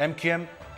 MQM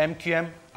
MQM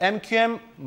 MQM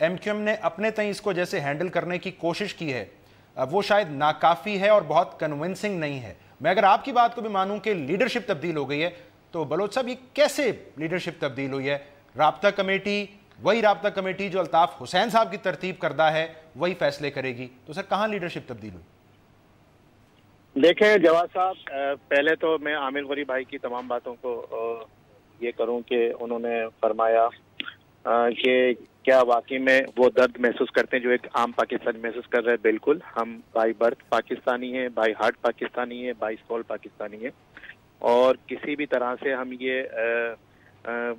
MQM نے اپنے تئیں اس کو جیسے ہینڈل کرنے کی کوشش کی ہے وہ شاید ناکافی ہے اور بہت کنونسنگ نہیں ہے. میں اگر آپ کی بات کو بھی مانوں کہ لیڈرشپ تبدیل ہو گئی ہے تو بلوچ صاحب یہ کیسے لیڈرشپ تبدیل ہوئی ہے؟ رابطہ کمیٹی وہی رابطہ کمیٹی جو الطاف حسین صاحب کی ترتیب کردہ ہے وہی فیصلے کرے گی, تو سر کہاں لیڈرشپ تبدیل ہوئی؟ دیکھیں جواد صاحب, پہلے تو میں عامر غوری بھائی کی تمام باتوں کو یہ کروں کہ انہوں نے فرمایا کہ کیا واقعی میں وہ درد محسوس کرتے ہیں جو ایک عام پاکستانی محسوس کر رہے ہیں. بالکل, ہم بائی برتھ پاکستانی ہیں, بائی ہارٹ پاکستانی ہیں, بائی سول پاکستانی ہیں, اور کسی بھی طرح سے ہم یہ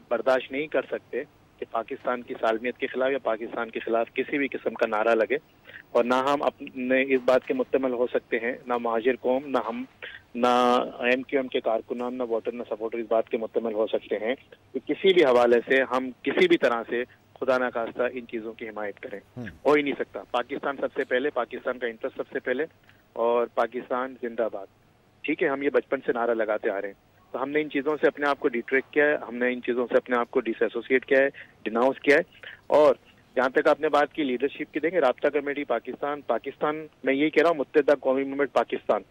برداشت نہیں کر سکتے کہ پاکستان کی سالمیت کے خلاف یا پاکستان کے خلاف کسی بھی قسم کا نعرہ لگے, اور نہ ہم اپنے اس بات کے متمل ہو سکتے ہیں, نہ مہاجر قوم, نہ ہم, نہ ایم کیو ایم کے کارکنان, نہ ووٹر, نہ سپورٹر اس بات کے متمل ہو سکتے ہیں کہ کسی بھی حوالے سے ہم کسی بھی طرح سے خدا نہ خواستہ ان چیزوں کی حمایت کریں. ہو ہی نہیں سکتا. پاکستان سب سے پہلے, پاکستان کا انٹرسٹ سب سے پہلے, اور پاکستان زندہ باد. ٹھیک ہے, ہم یہ بچپن سے نعرہ لگاتے آ رہے ہیں, تو ہم نے ان چیزوں سے اپنے آپ کو ڈیٹریکٹ کیا ہے, ہم نے ان چیزوں سے اپنے آپ کو ڈس ایسوسیٹ کیا ہے, ڈیناؤنس کیا ہے. اور جہاں تک آپ نے بات کی لیڈرشپ کی, دیکھیں رابطہ کمیٹی پاکستان میں یہی کہہ رہا ہوں, متحدہ قومی موومنٹ پاکستان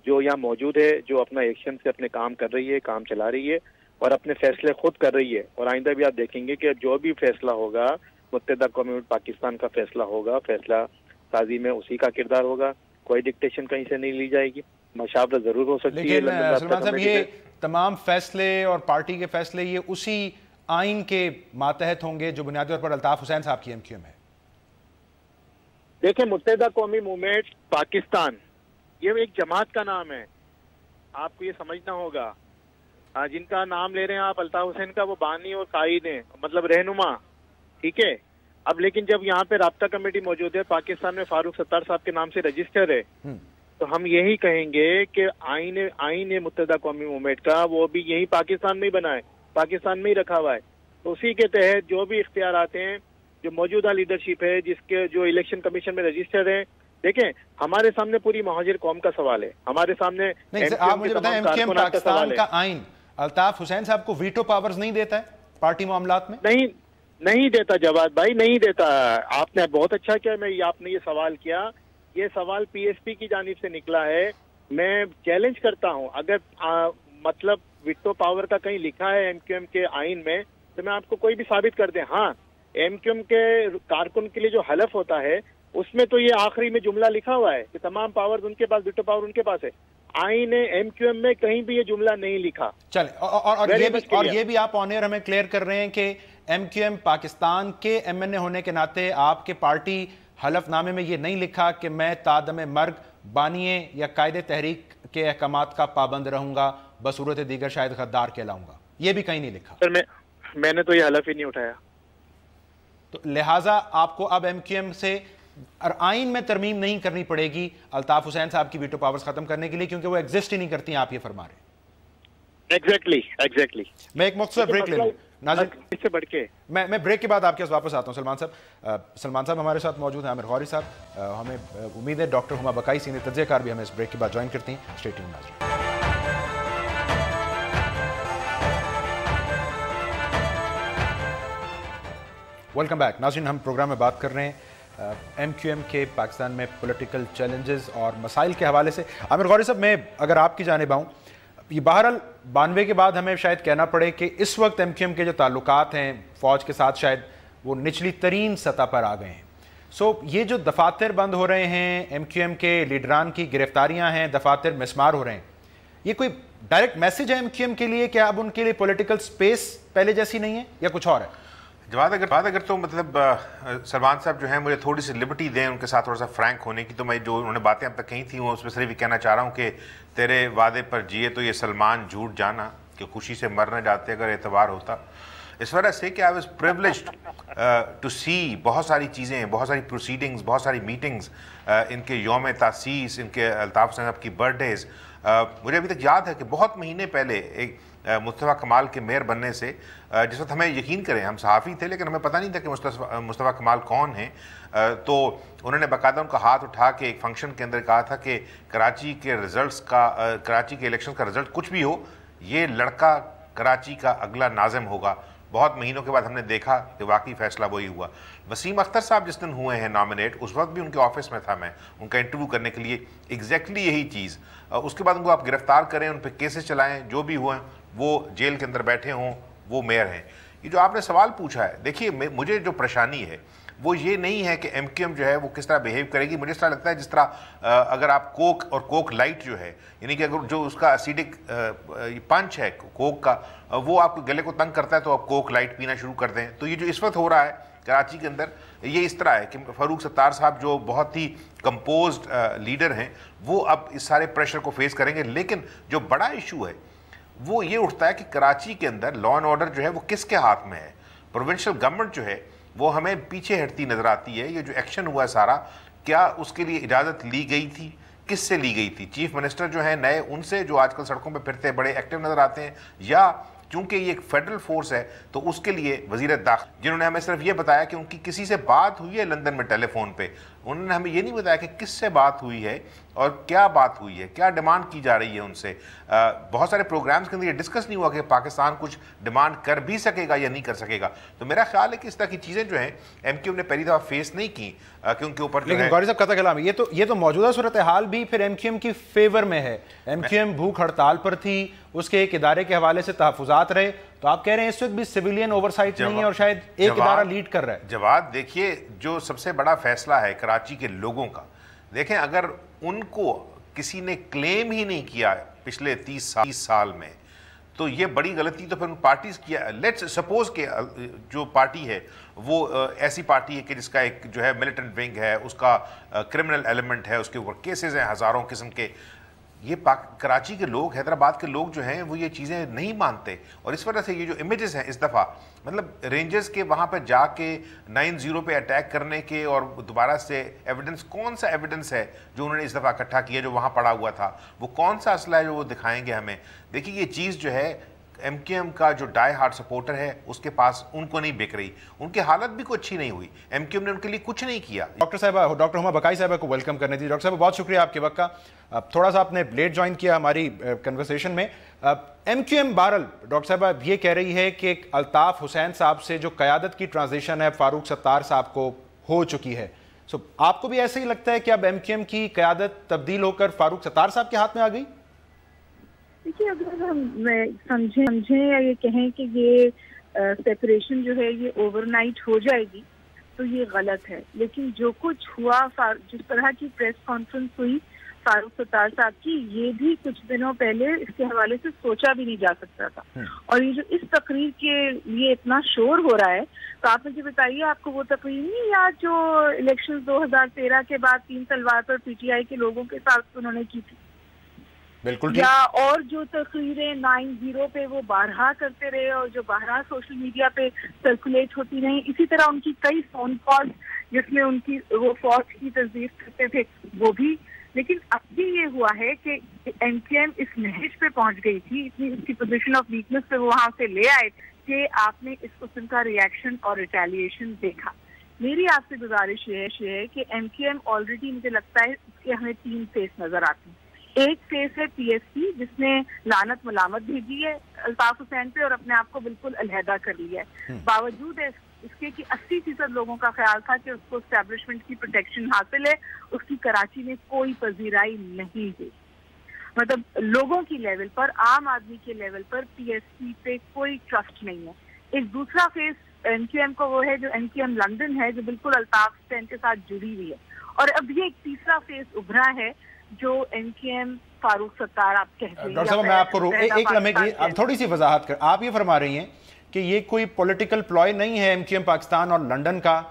جو یہاں موجود ہے, جو اپنا ایکشن سے اپنے کام کر رہی ہے, کام چلا رہی ہے, اور اپنے فیصلے خود کر رہی ہے, اور آئندہ بھی آپ دیکھیں گے کہ جو بھی فیصلہ ہوگا متحدہ قومی موومنٹ پاکستان کا فیصلہ ہوگا, فیصلہ سازی میں اسی کا کردار ہوگا. کوئی ڈکٹیشن کہیں سے نہیں لی جائے گی, مشاورت ضرور ہو سکتی ہے. لیکن سلمان صاحب یہ تمام فیصلے اور پارٹی کے فیصلے یہ اسی آئین کے ماتحت ہوں گے جو بنیادی طور پر الطاف حسین صاحب کی ایم کیو ایم ہے. دیکھیں متحدہ قومی موومنٹ پاکستان یہ ایک جماعت کا نام ہے, آپ کو یہ سمجھنا ہوگا. جن کا نام لے رہے ہیں آپ الطاف حسین کا, وہ بانی اور قائد ہیں, مطلب رہنما. ٹھیک ہے, اب لیکن جب یہاں پہ رابطہ کمیٹی موجود ہے, پاکستان میں فاروق ستار صاحب کے نام سے رجسٹر ہے, تو ہم یہی کہیں گے کہ آئین متحدہ قومی موومنٹ کا وہ بھی یہی پاکستان میں ہی بنا ہے, پاکستان میں ہی رکھا ہوا ہے. تو اسی کے تحت جو بھی اختیارات ہیں, جو موجودہ لیڈرشپ ہے, جس کے جو الیکشن کمیشن میں رجسٹر ہیں, دیکھیں ہمارے سامنے پوری مہاجر قوم کا سوال ہے, ہمارے سامنے آپ مجھے بتائیں ایم کیو ایم پاکستان کا آئین الطاف حسین صاحب کو ویٹو پاورز نہیں دیتا ہے پارٹی معاملات میں؟ نہیں دیتا جواد بھائی, نہیں دیتا. آپ نے بہت اچھا کیا آپ نے یہ سوال کیا. یہ سوال پی ایس پی کی جانب سے نکلا ہے. میں چیلنج کرتا ہوں, اگر مطلب ویٹو پاور کا کہیں لکھا ہے ایم کیو ایم کے آئین میں, تو میں آپ کو کوئی بھی ثابت کر دیں. ہاں, ایم کیو ایم کے کارکن کے لیے جو حلف ہوتا ہے اس میں تو یہ آخری میں جملہ لکھا ہوا ہے کہ تمام پاور ان کے پاس, ویٹو پاور ان کے پاس ہے. آئین ایم کیو ایم میں کہیں بھی یہ جملہ نہیں لکھا. چلیں, اور یہ بھی آپ آن ایئر ہمیں کلیئر کر رہے ہیں کہ ایم کیو ایم پاکستان کے ایم این اے ہونے کے ناطے آپ کے پارٹی حلف نامے میں یہ نہیں لکھا کہ میں تادم مرگ بانیے یا قائد تحریک کے احکامات کا پابند رہوں گا, بصورت دیگر شاید غدار کہلاؤں گا, یہ بھی کہیں نہیں لکھا. سر میں نے تو یہ حلف ہی نہیں اٹھایا. تو لہٰذا آپ کو اب ایم کیو ایم سے آئین میں ترمیم نہیں کرنی پڑے گی الطاف حسین صاحب کی ویٹو پاورز ختم کرنے کے لیے, کیونکہ وہ ایگزسٹ ہی نہیں کرتی ہیں, آپ یہ فرما رہے ہیں. ایگزیکٹلی. میں ایک مختصر بریک لے لوں ناظرین, اس سے بڑھ کے میں بریک کے بعد آپ کے پاس واپس آتا ہوں. سلمان صاحب ہمارے ساتھ موجود ہیں, عامر غوری صاحب, ہمیں امید ہے ڈاکٹر ہما بقائی سینئر تجزیہ کار بھی ہمیں اس بریک کے بعد جوائن کرتی ہیں. اسٹے ٹیون ناظرین. ویلکم بیک ناظرین. ہم پروگرام میں بات کر رہے ہیں ایم کیو ایم کے پاکستان میں پولیٹیکل چیلنجز اور مسائل کے حوالے سے. عامر غوری صاحب, میں اگر آپ کی جانب آؤں, یہ بہرحال 92 کے بعد ہمیں شاید کہنا پڑے کہ اس وقت ایم کیو ایم کے جو تعلقات ہیں فوج کے ساتھ شاید وہ نچلی ترین سطح پر آ گئے ہیں. یہ جو دفاتر بند ہو رہے ہیں, ایم کیو ایم کے لیڈران کی گرفتاریاں ہیں, دفاتر مسمار ہو رہے ہیں, یہ کوئی ڈائریکٹ میسج ہے ایم کیو ایم کے لیے کہ اب ان کے لیے پولیٹیکل سپیس پہلے جیسی نہیں ہے یا کچھ اور ہے؟ جواد اگر تو مطلب سلمان صاحب جو ہیں مجھے تھوڑی سی لبرٹی دیں ان کے ساتھ تھوڑا سا فرینک ہونے کی, تو میں جو انہوں نے باتیں اب تک کہی تھیں وہ اس میں صرف یہ کہنا چاہ رہا ہوں کہ تیرے وعدے پر جیے تو یہ سلمان جھوٹ جانا کہ خوشی سے مرنے جاتے اگر اعتبار ہوتا. اس وجہ سے کہ آئی واز پریولیجڈ ٹو سی بہت ساری چیزیں, بہت ساری پروسیڈنگز, بہت ساری میٹنگز, ان کے یوم تاسیس, ان کے الطاف حسین صاحب کی برتھ ڈیز. مجھے ابھی تک یاد ہے کہ بہت مہینے پہلے ایک مصطفیٰ کمال کے میئر بننے سے, جس وقت ہمیں یقین کریں ہم صحافی تھے لیکن ہمیں پتہ نہیں تھا کہ مصطفیٰ کمال کون ہیں, تو انہوں نے باقاعدہ ان کا ہاتھ اٹھا کے ایک فنکشن کے اندر کہا تھا کہ کراچی کے الیکشن کا رزلٹ کچھ بھی ہو, یہ لڑکا کراچی کا اگلا ناظم ہوگا. بہت مہینوں کے بعد ہم نے دیکھا کہ واقعی فیصلہ وہی ہوا. وسیم اختر صاحب جس دن ہوئے ہیں نامنیٹ, اس وقت بھی ان کے آفس میں تھا میں ان کا انٹرویو کرنے کے لیے, ایگزیکٹلی یہی چیز. اس کے بعد ان کو آپ گرفتار کریں, ان پہ کیسز چلائیں, جو بھی ہوئے وہ جیل کے اندر بیٹھے ہوں, وہ میئر ہیں. یہ جو آپ نے سوال پوچھا ہے, دیکھیے مجھے جو پریشانی ہے وہ یہ نہیں ہے کہ ایم کیو ایم جو ہے وہ کس طرح بیہیو کرے گی. مجھے اس طرح لگتا ہے جس طرح اگر آپ کوک اور کوک لائٹ جو ہے, یعنی کہ اگر جو اس کا اسیڈک پنچ ہے کوک کا, وہ آپ گلے کو تنگ کرتا ہے تو آپ کوک لائٹ پینا شروع کر دیں. تو یہ جو اس وقت ہو رہا ہے کراچی کے اندر, یہ اس طرح ہے کہ فاروق ستار صاحب جو بہت ہی کمپوزڈ لیڈر ہیں, وہ اب اس سارے پریشر کو فیس کریں گے. لیکن جو بڑا ایشو ہے وہ یہ اٹھتا ہے کہ کراچی کے اندر لا اینڈ آرڈر جو ہے وہ کس کے ہاتھ میں ہے. پروونشل گورنمنٹ جو ہے وہ ہمیں پیچھے ہٹتی نظر آتی ہے. یہ جو ایکشن ہوا ہے سارا, کیا اس کے لیے اجازت لی گئی تھی, کس سے لی گئی تھی؟ چیف منسٹر جو ہیں نئے, ان سے جو آج کل سڑکوں پہ پھرتے بڑے ایکٹیو نظر آتے ہیں, یا چونکہ یہ ایک فیڈرل فورس ہے تو اس کے لیے وزیر داخلہ جنہوں نے ہمیں صرف یہ بتایا کہ ان کی کسی سے بات ہوئی ہے لندن میں ٹیلی فون پہ, انہوں نے ہمیں یہ نہیں بتایا کہ کس سے بات ہوئی ہے اور کیا بات ہوئی ہے, کیا ڈیمانڈ کی جا رہی ہے ان سے. بہت سارے پروگرامز کے اندر یہ ڈسکس نہیں ہوا کہ پاکستان کچھ ڈیمانڈ کر بھی سکے گا یا نہیں کر سکے گا. تو میرا خیال ہے کہ اس طرح کی چیزیں جو ہیں ایم کیو نے پہلی دفعہ فیس نہیں کی کہ ان کے اوپر. لیکن غوری صاحب قطع کلام, یہ تو موجودہ صورتحال بھی پھر ایم کیو ایم کی فیور میں ہے. ایم کیو ایم بھوک ہڑتال پر تھی, اس کے ایک ادارے کے حوالے سے تحفظات رہے, تو آپ کہہ رہے ہیں اس وقت بھی سویلین اوورسائٹ نہیں ہے اور شاید ایک ادارہ لیڈ کر رہا ہے. جواد دیکھیے, جو سب سے بڑا فیصلہ ہے کراچی کے لوگوں کا, دیکھیں اگر ان کو کسی نے کلیم ہی نہیں کیا پچھلے 30 سال میں, تو یہ بڑی غلطی تو پھر ان پارٹیز کیا. لیٹس سپوز کہ جو پارٹی ہے وہ ایسی پارٹی ہے کہ جس کا ایک جو ہے ملیٹنٹ ونگ ہے, اس کا کرمنل ایلیمنٹ ہے, اس کے اوپر کیسز ہیں ہزاروں قسم کے. یہ کراچی کے لوگ, حیدرآباد کے لوگ جو ہیں وہ یہ چیزیں نہیں مانتے, اور اس وجہ سے یہ جو امیجز ہیں اس دفعہ, مطلب رینجرز کے وہاں پہ جا کے 9-0 پہ اٹیک کرنے کے, اور دوبارہ سے ایویڈنس, کون سا ایویڈنس ہے جو انہوں نے اس دفعہ اکٹھا کیا جو وہاں پڑا ہوا تھا, وہ کون سا اسلحہ ہے جو وہ دکھائیں گے ہمیں. دیکھیے یہ چیز جو ہے ایم کیو ایم کا جو ڈائی ہارڈ سپورٹر ہے اس کے پاس ان کو نہیں بک رہی, ان کی حالت بھی کوئی اچھی نہیں ہوئی. ایم کیو ایم نے ان کے لیے کچھ نہیں کیا. ڈاکٹر ہما بقائی صاحبہ کو ویلکم کرنے دی. ڈاکٹر صاحب بہت شکریہ آپ کے وقت کا. تھوڑا سا آپ نے لیٹ جوائن کیا ہماری کنورسیشن میں. ایم کیو ایم بہرحال ڈاکٹر صاحبہ یہ کہہ رہی ہے کہ الطاف حسین صاحب سے جو قیادت کی ٹرانزیشن ہے فاروق ستار صاحب کو ہو چکی ہے. آپ کو بھی ایسا ہی لگتا ہے کہ اب ایم کیو ایم کی قیادت تبدیل ہو کر فاروق ستار صاحب کے ہاتھ میں آ گئی؟ دیکھیے, اگر ہم سمجھیں یا یہ کہیں کہ یہ سیپریشن جو ہے یہ اوور نائٹ ہو جائے گی تو یہ غلط ہے. لیکن جو کچھ ہوا, جس طرح کی پریس کانفرنس ہوئی فاروق ستار صاحب کی, یہ بھی کچھ دنوں پہلے اس کے حوالے سے سوچا بھی نہیں جا سکتا تھا. اور یہ جو اس تقریر کے لیے اتنا شور ہو رہا ہے, تو آپ مجھے بتائیے, آپ کو وہ تقریر نہیں یاد جو الیکشن 2013 کے بعد 3 تلوار پر پی ٹی آئی کے لوگوں کے ساتھ انہوں نے کی تھی, بالکل, یا اور جو تقریریں 9-0 پہ وہ بارہا کرتے رہے اور جو بارہا سوشل میڈیا پہ سرکولیٹ ہوتی رہیں. اسی طرح ان کی کئی فون کال جس میں ان کی وہ فوج کی تصدیق کرتے تھے وہ بھی. لیکن اب بھی یہ ہوا ہے کہ ایم کیو ایم اس نہج پہ پہنچ گئی تھی, اتنی اس کی پوزیشن آف ویکنس پہ وہ وہاں سے لے آئے کہ آپ نے اس قسم کا ریئیکشن اور ریٹیلیشن دیکھا. میری آپ سے گزارش یہ ہے کہ ایم کیو ایم آلریڈی مجھے لگتا ہے اس کے ہمیں 3 فیس نظر آتے ہیں. ایک فیس ہے پی ایس پی جس نے لعنت ملامت بھیجی ہے الطاف حسین پہ اور اپنے آپ کو بالکل علیحدہ کر لیا ہے, باوجود اس کے کہ 80% لوگوں کا خیال تھا کہ اس کو اسٹیبلشمنٹ کی پروٹیکشن حاصل ہے, اس کی کراچی میں کوئی پذیرائی نہیں ہے. مطلب لوگوں کی لیول پر, عام آدمی کے لیول پر پی ایس پی پہ کوئی ٹرسٹ نہیں ہے. ایک دوسرا فیس ایم کیو ایم کو وہ ہے جو ایم کیو ایم لندن ہے, جو بالکل الطاف حسین کے ساتھ جڑی ہوئی ہے. اور اب یہ ایک تیسرا فیس ابھرا ہے جو M Q M Farooq Sattar آپ کہتے ہیں. ڈاکٹر صاحب میں آپ کو ایک لمحے کی تھوڑی سی وضاحت کر, آپ یہ فرما رہی ہیں کہ یہ کوئی پولیٹیکل پلوائے نہیں ہے ایم کیو ایم پاکستان اور لنڈن کا,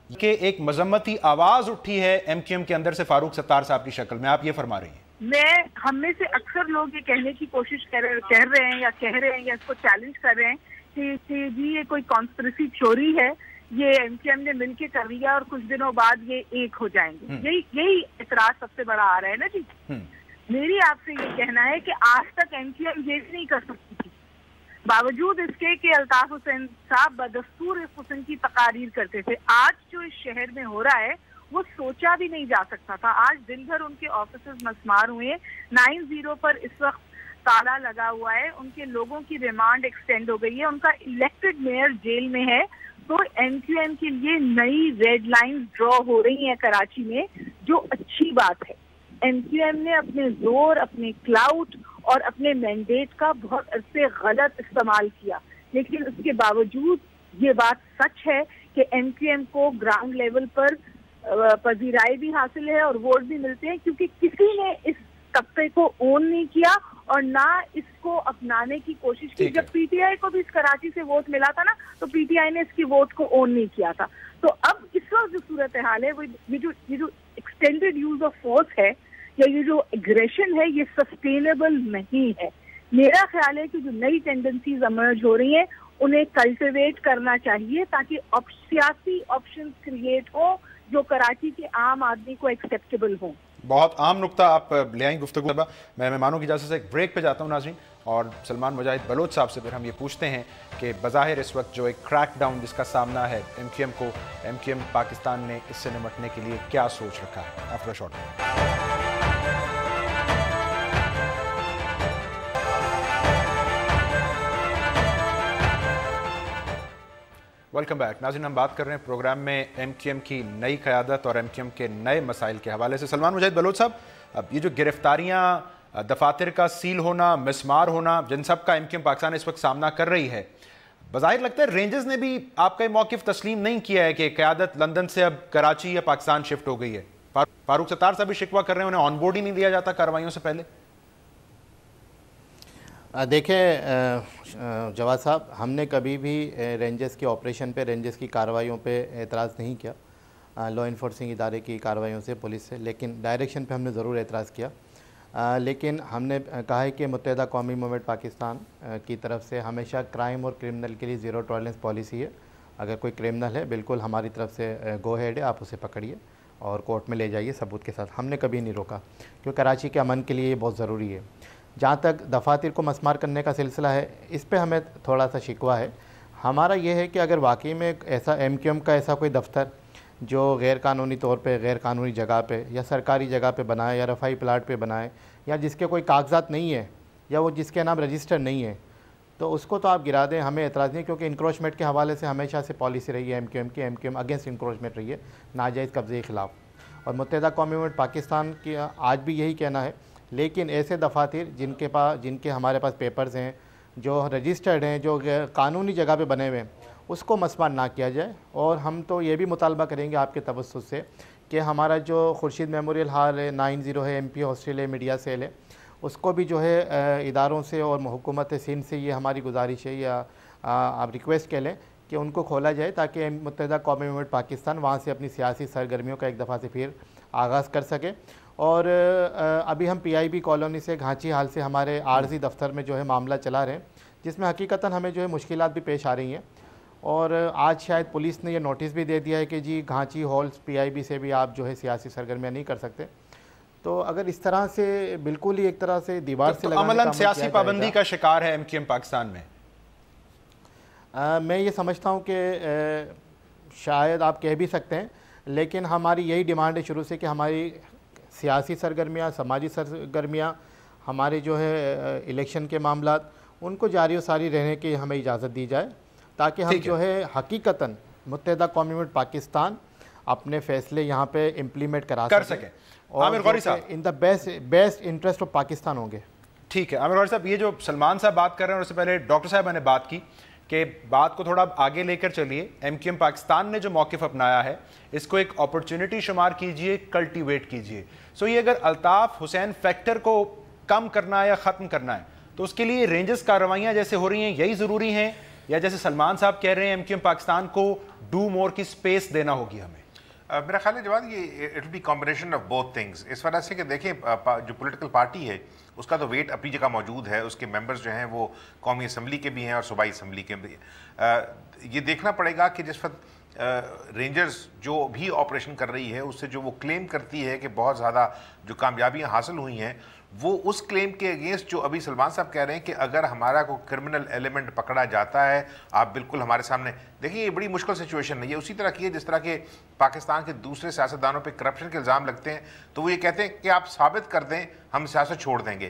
کہ ایک مذمتی آواز اٹھی ہے ایم کیو ایم کے اندر سے فاروق ستار صاحب کی شکل میں, آپ یہ فرما رہی ہیں؟ ہم میں سے اکثر لوگ یہ کہنے کی کوشش کر رہے ہیں یا کہہ رہے ہیں یا اس کو چیلنج کر رہے ہیں کہ جی یہ کوئی کانسپریسی تھیوری ہے, یہ ایم کیو ایم نے مل کے کر لیا اور کچھ دنوں بعد یہ ایک ہو جائیں گے. یہی اعتراض سب سے بڑا آ رہا ہے نا جی. میری آپ سے یہ کہنا ہے کہ آج تک ایم کیو ایم یہ بھی نہیں کر سکتی تھی, باوجود اس کے کہ الطاف حسین صاحب بدستور اس قسم کی تقاریر کرتے تھے. آج جو اس شہر میں ہو رہا ہے وہ سوچا بھی نہیں جا سکتا تھا. آج دن بھر ان کے آفیسز مسمار ہوئے. 9-0 پر اس وقت تالا لگا ہوا ہے, ان کے لوگوں کی ریمانڈ ایکسٹینڈ ہو گئی ہے, ان کا الیکٹڈ میئر جیل میں ہے. تو ایم کیو ایم کے لیے نئی ریڈ لائن ڈرا ہو رہی ہیں کراچی میں, جو اچھی بات ہے. ایم کیو ایم نے اپنے زور, اپنے کلاؤٹ اور اپنے مینڈیٹ کا بہت عرصے غلط استعمال کیا, لیکن اس کے باوجود یہ بات سچ ہے کہ ایم کیو ایم کو گراؤنڈ لیول پر پذیرائی بھی حاصل ہے اور ووٹ بھی ملتے ہیں, کیونکہ کسی نے اس طبقے کو اون نہیں کیا اور نہ اس کو اپنانے کی کوشش کی. جب پی ٹی آئی کو بھی اس کراچی سے ووٹ ملا تھا نا, تو پی ٹی آئی نے اس کی ووٹ کو اون نہیں کیا تھا. تو اب اس وقت جو صورتحال ہے, وہ یہ جو ایکسٹینڈیڈ یوز آف فورس ہے یا یہ جو ایگریشن ہے, یہ سسٹینیبل نہیں ہے. میرا خیال ہے کہ جو نئی ٹینڈنسیز ایمرج ہو رہی ہیں انہیں کلٹیویٹ کرنا چاہیے تاکہ سیاسی آپشنز کریٹ ہو جو کراچی کے عام آدمی کو ایکسیپٹیبل ہوں. بہت عام نقطہ آپ لے آئیں گفتگو. میں مہمانوں کی اجازت سے ایک بریک پہ جاتا ہوں ناظرین, اور سلمان مجاہد بلوچ صاحب سے پھر ہم یہ پوچھتے ہیں کہ بظاہر اس وقت جو ایک کریک ڈاؤن جس کا سامنا ہے ایم کیو ایم کو, ایم کیو ایم پاکستان نے اس سے نمٹنے کے لیے کیا سوچ رکھا ہے. After short welcome back. ناظرین, ہم بات کر رہے ہیں پروگرام میں ایم کیو ایم کی نئی قیادت اور ایم کیو ایم کے نئے مسائل کے حوالے سے. سلمان مجاہد بلوچ صاحب, اب یہ جو گرفتاریاں, دفاتر کا سیل ہونا, مسمار ہونا, جن سب کا ایم کیو ایم پاکستان اس وقت سامنا کر رہی ہے, بظاہر لگتا ہے رینجرز نے بھی آپ کا یہ موقف تسلیم نہیں کیا ہے کہ قیادت لندن سے اب کراچی یا پاکستان شفٹ ہو گئی ہے. فاروق ستار صاحب بھی شکوہ کر رہے ہیں انہیں آن بورڈ ہی نہیں دیا جاتا کارروائیوں سے پہلے. دیکھیں جواد صاحب, ہم نے کبھی بھی رینجرز کے آپریشن پہ, رینجرز کی کارروائیوں پہ اعتراض نہیں کیا, لا انفورسنگ ادارے کی کارروائیوں سے, پولیس سے, لیکن ڈائریکشن پہ ہم نے ضرور اعتراض کیا. لیکن ہم نے کہا ہے کہ متحدہ قومی موومنٹ پاکستان کی طرف سے ہمیشہ کرائم اور کرمنل کے لیے زیرو ٹالرنس پالیسی ہے. اگر کوئی کرمنل ہے بالکل ہماری طرف سے گو ہیڈ ہے, آپ اسے پکڑیے اور کورٹ میں لے جائیے ثبوت کے ساتھ. ہم نے کبھی نہیں روکا کیونکہ کراچی کے امن کے لیے یہ بہت ضروری ہے. جہاں تک دفاتر کو مسمار کرنے کا سلسلہ ہے, اس پہ ہمیں تھوڑا سا شکوہ ہے. ہمارا یہ ہے کہ اگر واقعی میں ایسا ایم کیو ایم کا ایسا کوئی دفتر جو غیر قانونی طور پہ, غیر قانونی جگہ پہ یا سرکاری جگہ پہ بنائے یا رفائی پلاٹ پہ بنائے, یا جس کے کوئی کاغذات نہیں ہے یا وہ جس کے نام رجسٹر نہیں ہے, تو اس کو تو آپ گرا دیں, ہمیں اعتراض نہیں. کیونکہ انکروچمنٹ کے حوالے سے ہمیشہ سے پالیسی رہی ہے ایم کیو ایم کی, MQM against encroachment رہی ہے, ناجائز قبضے کے خلاف. اور متحدہ قومی موومنٹ پاکستان کی آج بھی یہی کہنا ہے. لیکن ایسے دفاتر جن کے ہمارے پاس پیپرز ہیں, جو رجسٹرڈ ہیں, جو قانونی جگہ پہ بنے ہوئے ہیں, اس کو مسمار نہ کیا جائے. اور ہم تو یہ بھی مطالبہ کریں گے آپ کے توسط سے کہ ہمارا جو خورشید میموریل ہال ہے, 90 ہے, ایم پی ہاسٹل ہے, میڈیا سیل ہے, اس کو بھی جو ہے اداروں سے اور حکومت سندھ سے یہ ہماری گزارش ہے یا آپ ریکویسٹ کر لیں کہ ان کو کھولا جائے تاکہ متحدہ قومی موومنٹ پاکستان وہاں سے اپنی سیاسی سرگرمیوں کا ایک دفعہ سے پھر آغاز کر سکے. اور ابھی ہم پی آئی بی کالونی سے, گھانچی حال سے ہمارے عارضی دفتر میں جو ہے معاملہ چلا رہے ہیں, جس میں حقیقتاً ہمیں جو ہے مشکلات بھی پیش آ رہی ہیں. اور آج شاید پولیس نے یہ نوٹس بھی دے دیا ہے کہ جی Ghanchi halls P I be سے بھی آپ جو ہے سیاسی سرگرمیاں نہیں کر سکتے. تو اگر اس طرح سے بالکل ہی ایک طرح سے دیوار سے لگانے کا عملاً سیاسی پابندی کا شکار ہے ایم کیو ایم پاکستان میں. میں یہ سمجھتا ہوں کہ شاید آپ کہہ بھی سکتے ہیں, لیکن ہماری یہی ڈیمانڈ ہے شروع سے کہ ہماری سیاسی سرگرمیاں, سماجی سرگرمیاں, ہمارے جو ہے الیکشن کے معاملات, ان کو جاری و ساری رہنے کی ہمیں اجازت دی جائے تاکہ ہم جو ہے حقیقتاً متحدہ قومی موومنٹ پاکستان اپنے فیصلے یہاں پہ امپلیمنٹ کر سکیں عامر غوری صاحب in the best interest of Pakistan ہوں گے. ٹھیک ہے عامر غوری صاحب, یہ جو سلمان صاحب بات کر رہے ہیں, اور اس سے پہلے ڈاکٹر صاحبہ نے بات کی کہ بات کو تھوڑا آگے لے کر چلیے. ایم کیو ایم پاکستان نے جو موقف اپنایا ہے اس کو ایک اپرچونٹی شمار کیجئے, کلٹیویٹ کیجئے. سو یہ اگر الطاف حسین فیکٹر کو کم کرنا ہے یا ختم کرنا ہے تو اس کے لیے رینجز کارروائیاں جیسے ہو رہی ہیں یہی ضروری ہیں, یا جیسے سلمان صاحب کہہ رہے ہیں ایم کیو ایم پاکستان کو ڈو مور کی سپیس دینا ہوگی ہمیں؟ میرا خیال ہے جواد یہ it will be combination of both things. اس وجہ سے کہ دیکھیں جو پولیٹیکل پارٹی ہے اس کا تو ویٹ اپنی جگہ موجود ہے, اس کے ممبرز جو ہیں وہ قومی اسمبلی کے بھی ہیں اور صوبائی اسمبلی کے بھی. یہ دیکھنا پڑے گا کہ جس وقت رینجرز جو بھی آپریشن کر رہی ہے اس سے جو وہ کلیم کرتی ہے کہ بہت زیادہ جو کامیابیاں حاصل ہوئی ہیں, وہ اس کلیم کے اگینسٹ جو ابھی سلمان صاحب کہہ رہے ہیں کہ اگر ہمارا کوئی کرمنل ایلیمنٹ پکڑا جاتا ہے, آپ بالکل ہمارے سامنے دیکھیں یہ بڑی مشکل سچویشن نہیں ہے. اسی طرح کی ہے جس طرح کے پاکستان کے دوسرے سیاستدانوں پہ کرپشن کے الزام لگتے ہیں تو وہ یہ کہتے ہیں کہ آپ ثابت کر دیں ہم سیاست چھوڑ دیں گے.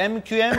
MQM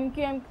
MQM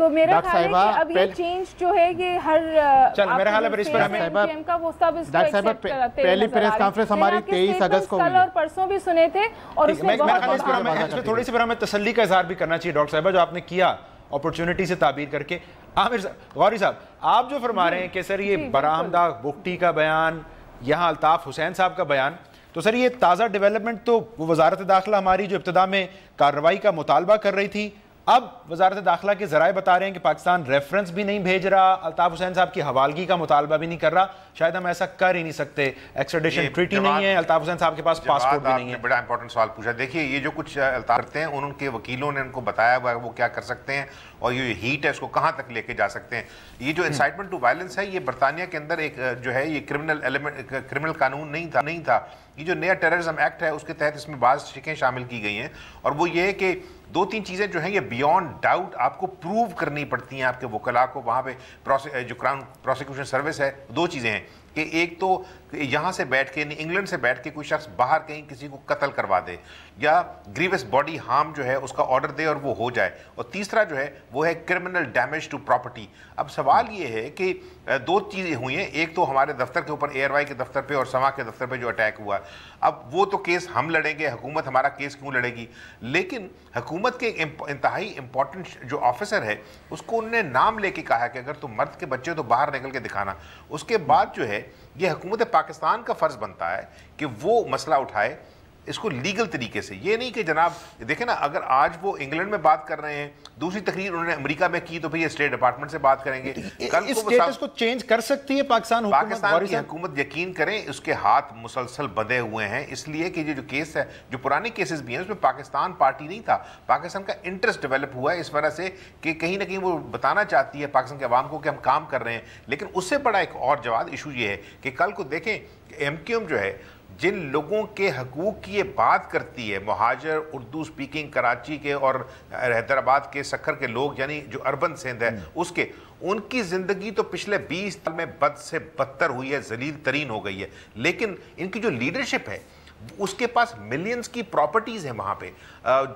تو میرا خیال ہے کہ اب یہ چینج جو ہے یہ ہر چل میرا خیال ہے اس پر ہمیں کا وہ سب اس کو ایکسپٹ کرتے ہیں. پہلی پریس کانفرنس ہماری 23 اگست کو کل اور پرسوں بھی سنے تھے اور اس میں بہت تھوڑی سی پر ہمیں تسلی کا اظہار بھی کرنا چاہیے ڈاکٹر صاحبہ جو آپ نے کیا اپرچونٹی سے تعبیر کر کے. عامر غوری صاحب آپ جو فرما رہے ہیں کہ سر یہ برآمدہ بگٹی کا بیان, یہاں الطاف حسین صاحب کا بیان, تو سر یہ تازہ ڈیولپمنٹ تو وہ وزارت داخلہ ہماری جو ابتدا میں کارروائی کا مطالبہ کر رہی تھی, اب وزارت داخلہ کے ذرائع بتا رہے ہیں کہ پاکستان ریفرنس بھی نہیں بھیج رہا, الطاف حسین صاحب کی حوالگی کا مطالبہ بھی نہیں کر رہا. شاید ہم ایسا کر ہی نہیں سکتے, ایکسٹریڈیشن ٹریٹی نہیں ہے, الطاف حسین صاحب کے پاس پاسپورٹ بھی نہیں ہے. بڑا امپورٹنٹ سوال پوچھا. دیکھیے یہ جو کچھ الطاف کرتے ہیں ان کے وکیلوں نے ان کو بتایا ہوا وہ کیا کر سکتے ہیں اور یہ ہیٹ ہے اس کو کہاں تک لے کے جا سکتے ہیں. یہ جو انسائٹمنٹ ٹو وائلنس ہے یہ برطانیہ کے اندر ایک جو ہے یہ کرمنل قانون نہیں تھا. یہ جو نیا ٹیررزم ایکٹ ہے اس کے تحت اس میں بعض شکیں شامل کی گئی ہیں اور وہ یہ ہے کہ 2-3 چیزیں جو ہیں یہ بیونڈ ڈاؤٹ آپ کو پروو کرنی پڑتی ہیں آپ کے وکلاء کو. وہاں پہ جو کراؤن پروسیکیوشن سروس ہے 2 چیزیں ہیں کہ ایک تو یہاں سے بیٹھ کے انگلینڈ سے بیٹھ کے کوئی شخص باہر کہیں کسی کو قتل کروا دے یا گریوس باڈی ہارم جو ہے اس کا آرڈر دے اور وہ ہو جائے, اور تیسرا جو ہے وہ ہے کرمنل ڈیمیج ٹو پراپرٹی. اب سوال یہ ہے کہ 2 چیزیں ہوئی ہیں, ایک تو ہمارے دفتر کے اوپر ایئر وائی کے دفتر پہ اور سما کے دفتر پہ جو اٹیک ہوا, اب وہ تو کیس ہم لڑیں گے, حکومت ہمارا کیس کیوں لڑے گی, لیکن حکومت کے انتہائی امپورٹنٹ جو آفیسر ہے اس کو انہوں نے نام لے کے کہا کہ اگر تم مرد کے بچے تو باہر نکل کے دکھانا. اس کے بعد جو ہے یہ حکومت پاکستان کا فرض بنتا ہے کہ وہ مسئلہ اٹھائے اس کو لیگل طریقے سے. یہ نہیں کہ جناب دیکھیں نا اگر آج وہ انگلینڈ میں بات کر رہے ہیں, دوسری تقریر انہوں نے امریکہ میں کی تو پھر یہ اسٹیٹ ڈپارٹمنٹ سے بات کریں گے. اس سٹیٹس کو چینج کر سکتی ہے پاکستان کی حکومت, یقین کریں اس کے ہاتھ مسلسل بندھے ہوئے ہیں, اس لیے کہ یہ جو کیس ہے جو پرانے کیسز بھی ہیں اس میں پاکستان پارٹی نہیں تھا, پاکستان کا انٹرسٹ ڈیولپ ہوا ہے اس وجہ سے کہ کہیں نہ کہیں وہ بتانا چاہتی ہے پاکستان کے عوام کو کہ ہم کام کر رہے ہیں. لیکن اس سے بڑا ایک اور جواد ایشو یہ ہے کہ کل کو دیکھیں ایم کیو ایم جو ہے جن لوگوں کے حقوق کی یہ بات کرتی ہے, مہاجر اردو سپیکنگ کراچی کے اور حیدرآباد کے سکھر کے لوگ یعنی جو اربن سندھ ہے اس کے, ان کی زندگی تو پچھلے 20 سال میں بد سے بدتر ہوئی ہے, ذلیل ترین ہو گئی ہے. لیکن ان کی جو لیڈرشپ ہے اس کے پاس ملینز کی پراپرٹیز ہیں وہاں پہ,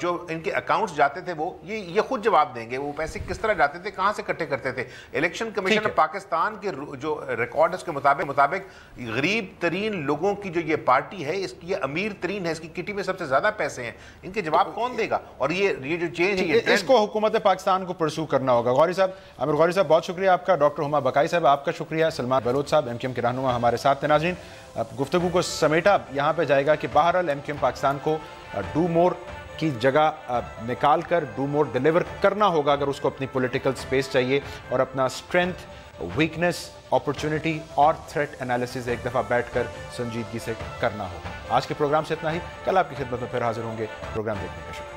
جو ان کے اکاؤنٹس جاتے تھے وہ یہ خود جواب دیں گے وہ پیسے کس طرح جاتے تھے, کہاں سے اکٹھے کرتے تھے. الیکشن کمیشن پاکستان کے جو ریکارڈ ہے اس کے مطابق غریب ترین لوگوں کی جو یہ پارٹی ہے اس کی یہ امیر ترین ہے, اس کی کٹی میں سب سے زیادہ پیسے ہیں. ان کے جواب کون دے گا؟ اور یہ جو چینج ہے اس کو حکومت پاکستان کو پرسو کرنا ہوگا. غوری صاحب, عامر غوری صاحب بہت شکریہ آپ کا. ڈاکٹر ہما بقائی صاحب آپ کا شکریہ. سلمان بلوچ صاحب ایم کیو ایم کے رہنما ہمارے ساتھ تھے. ناظرین گفتگو کو سمیٹا یہاں پہ جائے گا کہ بہرحال ایم کیو ایم پاکستان کو ڈو مور کی جگہ نکال کر ڈو مور ڈیلیور کرنا ہوگا اگر اس کو اپنی پولیٹیکل سپیس چاہیے, اور اپنا اسٹرینتھ, ویکنس, اپرچونٹی اور تھریٹ انالیسز ایک دفعہ بیٹھ کر سنجیدگی سے کرنا ہوگا. آج کے پروگرام سے اتنا ہی, کل آپ کی خدمت میں پھر حاضر ہوں گے. پروگرام دیکھنے کا شکریہ.